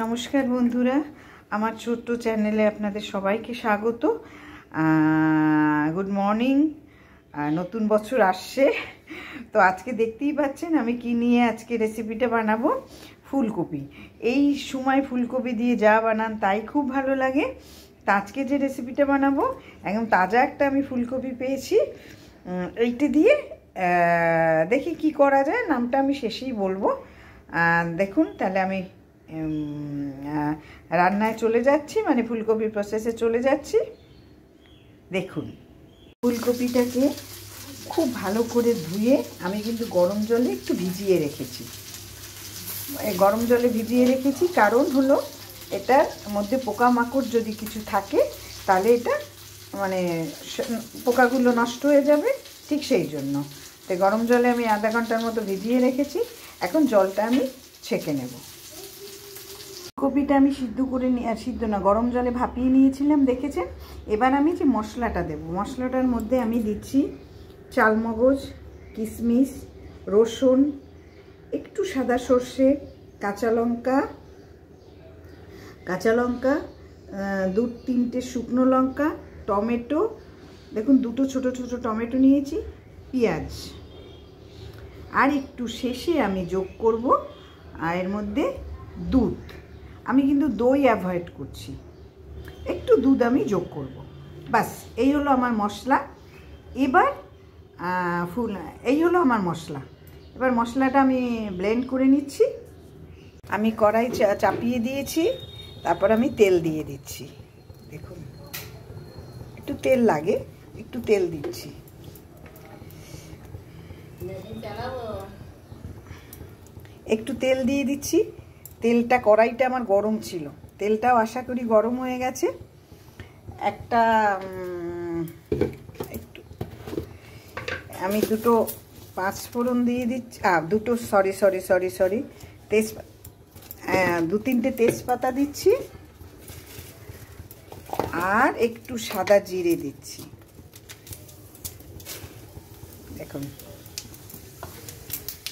নমস্কার বন্ধুরা, আমার ছোট্ট চ্যানেলে আপনাদের সবাইকে স্বাগত। Good morning. নতুন বছর আসছে, তো আজকে দেখতেই পাচ্ছেন আমি কি নিয়ে আজকে রেসিপিটা বানাবো। ফুলকপি। এই সময় ফুলকপি দিয়ে যা বানান তাই খুব ভালো লাগে। তো আজকে যে রেসিপিটা বানাবো একদম তাজা একটা আমি ফুলকপি পেয়েছি। এইটা দিয়ে দেখি কি করা যায়, নামটা আমি শেষেই বলবো। দেখুন তাহলে আমি রান্নায় চলে যাচ্ছি, মানে ফুলকপির প্রসেসে চলে যাচ্ছি। দেখুন, ফুলকপিটাকে খুব ভালো করে ধুয়ে আমি কিন্তু গরম জলে একটু ভিজিয়ে রেখেছি। গরম জলে ভিজিয়ে রেখেছি কারণ হলো এটার মধ্যে পোকামাকড় যদি কিছু থাকে তাহলে এটা মানে পোকাগুলো নষ্ট হয়ে যাবে, ঠিক সেই জন্য। তো গরম জলে আমি আধা ঘন্টার মতো ভিজিয়ে রেখেছি। এখন জলটা আমি ছেঁকে নেব। কপিটা আমি গরম জলে ভাপিয়ে নিয়েছিলাম, দেখেছেন। এবার আমি যে মশলাটা দেব, মশলাটার মধ্যে আমি দিচ্ছি চালমগজ, কিশমিশ, রসুন, একটু সাদা সর্ষে, কাঁচা লঙ্কা, 2-3টে শুকনো লঙ্কা, টমেটো, দেখুন দুটো ছোট ছোট টমেটো নিয়েছি, পেঁয়াজ, আর একটু শেষে আমি যোগ করব এর মধ্যে দুধ। আমি কিন্তু দই অ্যাভয়েড করছি, একটু দুধ আমি যোগ করব। বাস, এই হলো আমার মশলা। এবার এই হলো আমার মশলা। এবার মশলাটা আমি ব্লেন্ড করে নিচ্ছি। আমি কড়াই চাপিয়ে দিয়েছি, তারপর আমি তেল দিয়ে দিচ্ছি। দেখুন, একটু তেল লাগে, একটু তেল দিচ্ছি। একটু তেল দিয়ে দিচ্ছি। তেলটা, কড়াইটা আমার গরম ছিল, তেলটাও আশা করি গরম হয়ে গেছে। একটু আমি দুটো পাঁচফোড়ন দিয়ে দিচ্ছি, দুটো সরি 2-3টে তেজপাতা দিচ্ছি, আর একটু সাদা জিরে দিচ্ছি। দেখুন,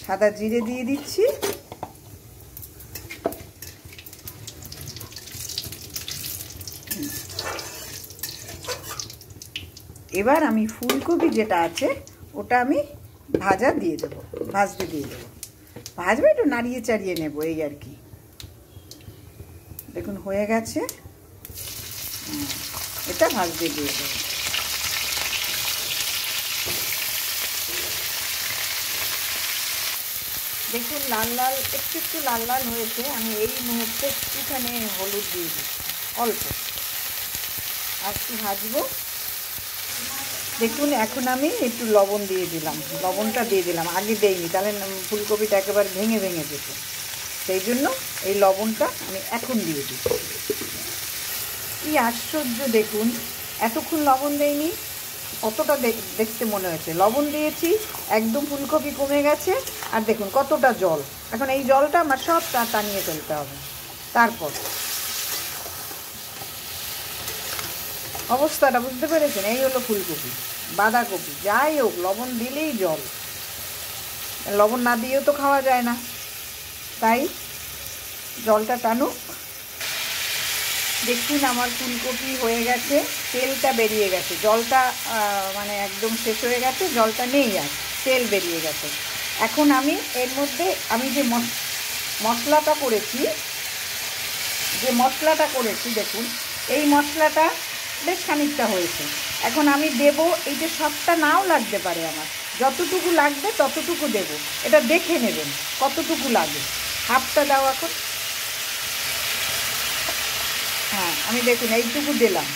সাদা জিরে দিয়ে দিচ্ছি। এবার আমি ফুলকপি যেটা আছে ওটা আমি ভাজতে দিয়ে দেবো। ভাজবে, একটু নাড়িয়ে চাড়িয়ে নেবো, এই আর কি। দেখুন হয়ে গেছে, এটা ভাজতে দিয়ে দেবো। দেখুন একটু লাল লাল হয়েছে। আমি এই মুহূর্তে একটুখানি হলুদ দিয়ে দিই, অল্প, আর একটু ভাজবো। দেখুন এখন আমি একটু লবণ দিয়ে দিলাম, লবণটা দিয়ে দিলাম, আগে দেইনি, তাহলে ফুলকপিটা একেবারে ভেঙে যেত। সেই জন্য এই লবণটা আমি এখন দিয়ে দিই। কি আশ্চর্য, দেখুন এতক্ষণ লবণ দেইনি, কতটা দেখতে মনে হয়েছে। লবণ দিয়েছি, একদম ফুলকপি কমে গেছে, আর দেখুন কতটা জল। এখন এই জলটা আমার সব টানিয়ে ফেলতে হবে। তারপর অবস্থাটা বুঝতে পেরেছেন? এই হলো ফুলকপি, বাঁধাকপি, যাই হোক লবণ দিলেই জল। লবণ না দিয়েও তো খাওয়া যায় না, তাই জলটা টানুক। দেখুন আমার ফুলকপি হয়ে গেছে, তেলটা বেরিয়ে গেছে, জলটা মানে একদম শেষ হয়ে গেছে, জলটা নেই আর, তেল বেরিয়ে গেছে। এখন আমি এর মধ্যে আমি যে মশলাটা করেছি, দেখুন এই মশলাটা বেশ খানিকটা হয়েছে। এখন আমি দেব, এই যে সবটা নাও লাগতে পারে, আমার যতটুকু লাগবে ততটুকু দেব। এটা দেখে নেবেন কতটুকু লাগে, হাফটা দাও এখন। হ্যাঁ, আমি দেখুন এইটুকু দিলাম,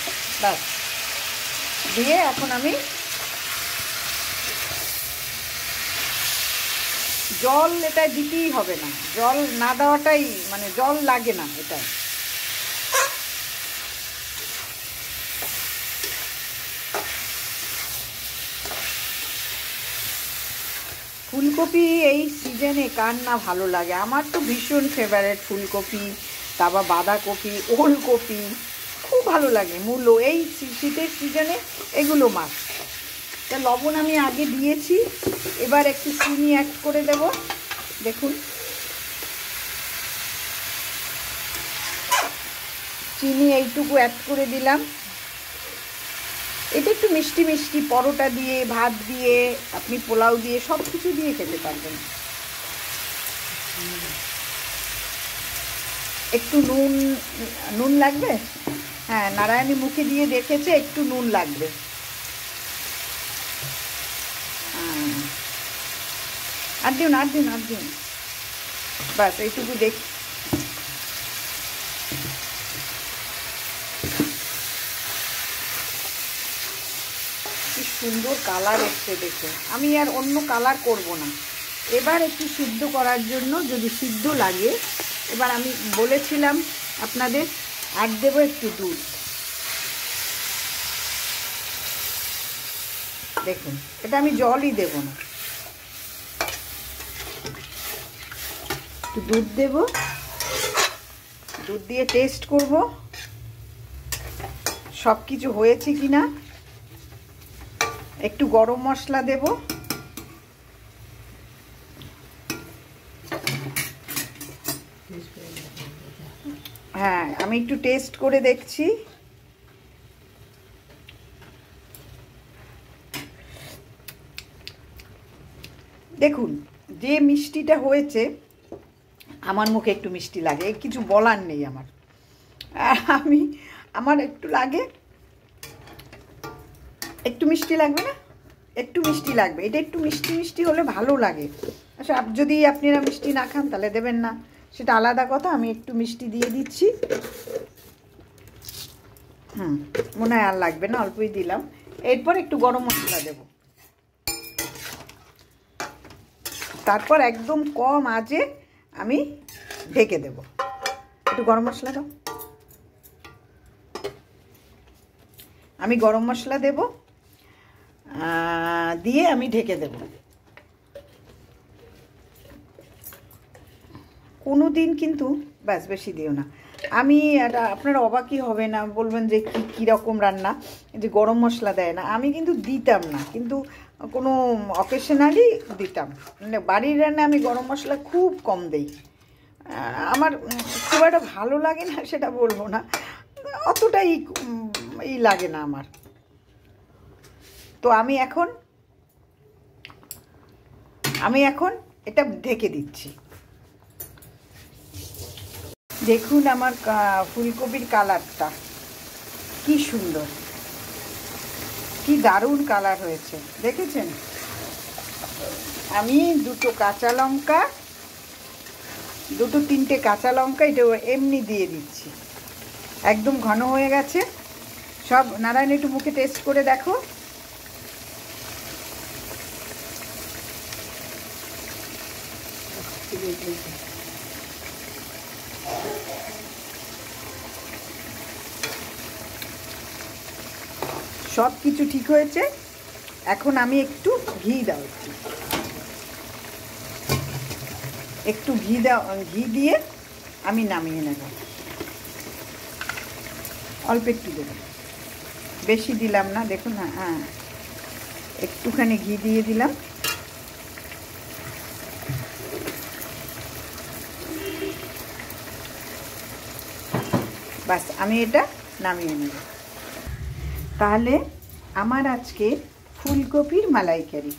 বাস। দিয়ে এখন আমি জল, এটা দিতেই হবে না, জল না দেওয়াটাই মানে জল লাগে না এটা। ফুলকপি এই সিজনে কার না ভালো লাগে, আমার তো ভীষণ ফেভারিট ফুলকপি, তারপর বাঁধাকপি, ওলকপি খুব ভালো লাগে। মূলো, এই শীতের সিজনে এগুলো মাছ। তা লবণ আমি আগে দিয়েছি, এবার একটু চিনি অ্যাড করে দেব। দেখুন চিনি এইটুকু অ্যাড করে দিলাম। এটা একটু মিষ্টি মিষ্টি, পরোটা দিয়ে, ভাত দিয়ে, আপনি পোলাও দিয়ে, সব কিছু দিয়ে খেতে পারবেন। একটু নুন লাগবে। হ্যাঁ, নারায়ণী মুখে দিয়ে দেখেছে একটু নুন লাগবে। আর দিন বাস এইটুকু দেখ। কি সুন্দর কালার এসছে দেখুন। আমি আর অন্য কালার করব না। এবার একটু সিদ্ধ করার জন্য, যদি সিদ্ধ লাগে, এবার আমি বলেছিলাম আপনাদের অ্যাড দেবো একটু দুধ। দেখুন, এটা আমি জলই দেব না, একটু দুধ দেব। দুধ দিয়ে টেস্ট করব সব কিছু হয়েছে কিনা। একটু গরম মশলা দেব। হ্যাঁ, আমি একটু টেস্ট করে দেখছি। দেখুন, যে মিষ্টিটা হয়েছে, আমার মুখে একটু মিষ্টি লাগে, কিছু বলার নেই আমার। আমার একটু লাগে, একটু মিষ্টি লাগবে না? একটু মিষ্টি লাগবে। এটা একটু মিষ্টি মিষ্টি হলে ভালো লাগে। আচ্ছা, যদি আপনারা মিষ্টি না খান তাহলে দেবেন না, সেটা আলাদা কথা। আমি একটু মিষ্টি দিয়ে দিচ্ছি। মনে হয় আর লাগবে না, অল্পই দিলাম। এরপর একটু গরম মশলা দেব। তারপর একদম কম আঁচে আমি ঢেকে দেব। একটু গরম মশলা দাও। আমি গরম মশলা দেব, দিয়ে আমি ঢেকে দেব। কোনো দিন কিন্তু ব্যাস বেশি দিও না। আমি এটা আপনারা অবাকই হবে না, বলবেন যে কীরকম রান্না, যে গরম মশলা দেয় না। আমি কিন্তু দিতাম না, কিন্তু কোনো অকেশনালি দিতাম। মানে বাড়ির রান্না আমি গরম মশলা খুব কম দেই। আমার খুব একটা ভালো লাগে না সেটা বলবো না, অতটাই লাগে না আমার। তো আমি এখন এটা ঢেকে দিচ্ছি। দেখুন আমার ফুলকপির কালারটা কি সুন্দর, কি দারুণ কালার হয়েছে, দেখেছেন? আমি দুটো তিনটে কাঁচা লঙ্কা এটা এমনি দিয়ে দিচ্ছি। একদম ঘন হয়ে গেছে সব। নারায়ণ, একটু মুখে টেস্ট করে দেখো। সব কিছু ঠিক হয়েছে। এখন আমি একটু ঘি দাও, একটু ঘি দিয়ে আমি নামিয়ে নেব। অল্প একটু দেব, বেশি দিলাম না। দেখুন, হ্যাঁ, একটুখানি ঘি দিয়ে দিলাম। বাস, আমি এটা নামিয়ে নেব। তাহলে আমার আজকে ফুলকপির মালাইকারি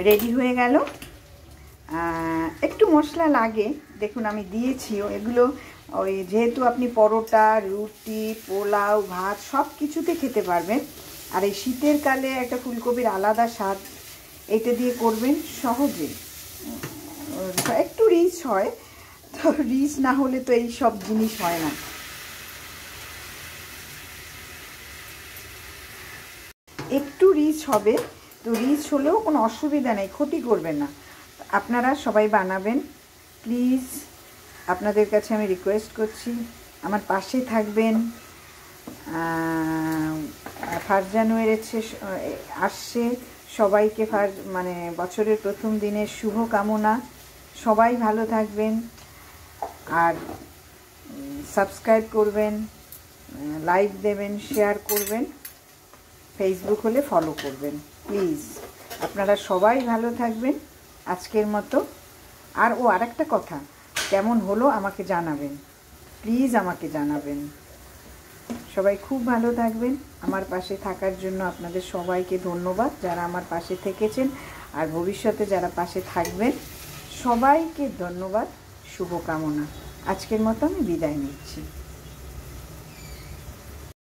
রেডি হয়ে গেল। একটু মশলা লাগে, দেখুন আমি দিয়েছিও। এগুলো ওই যেহেতু আপনি পরোটা, রুটি, পোলাও, ভাত সব কিছুতে খেতে পারবেন। আর এই শীতের কালে একটা ফুলকপির আলাদা স্বাদ, এইটা দিয়ে করবেন সহজে। একটু রিচ হয়, তো রিচ না হলে তো এই সব জিনিস হয় না। একটু রিচ হবে, তো রিচ হলেও কোনো অসুবিধা নেই, ক্ষতি করবে না। আপনারা সবাই বানাবেন প্লিজ। আপনাদের কাছে আমি রিকোয়েস্ট করছি, আমার পাশে থাকবেন। 1 জানুয়ারি আসছে, সবাইকে মানে বছরের প্রথম দিনের শুভ কামনা। সবাই ভালো থাকবেন, আর সাবস্ক্রাইব করবেন, লাইক দেবেন, শেয়ার করবেন, ফেসবুক হলে ফলো করবেন প্লিজ। আপনারা সবাই ভালো থাকবেন আজকের মতো। আর আরেকটা কথা, কেমন হলো আমাকে জানাবেন। প্লিজ আমাকে জানাবেন। সবাই খুব ভালো থাকবেন। আমার পাশে থাকার জন্য আপনাদের সবাইকে ধন্যবাদ, যারা আমার পাশে থেকেছেন আর ভবিষ্যতে যারা পাশে থাকবেন সবাইকে ধন্যবাদ, শুভকামনা। আজকের মতো আমি বিদায় নিচ্ছি।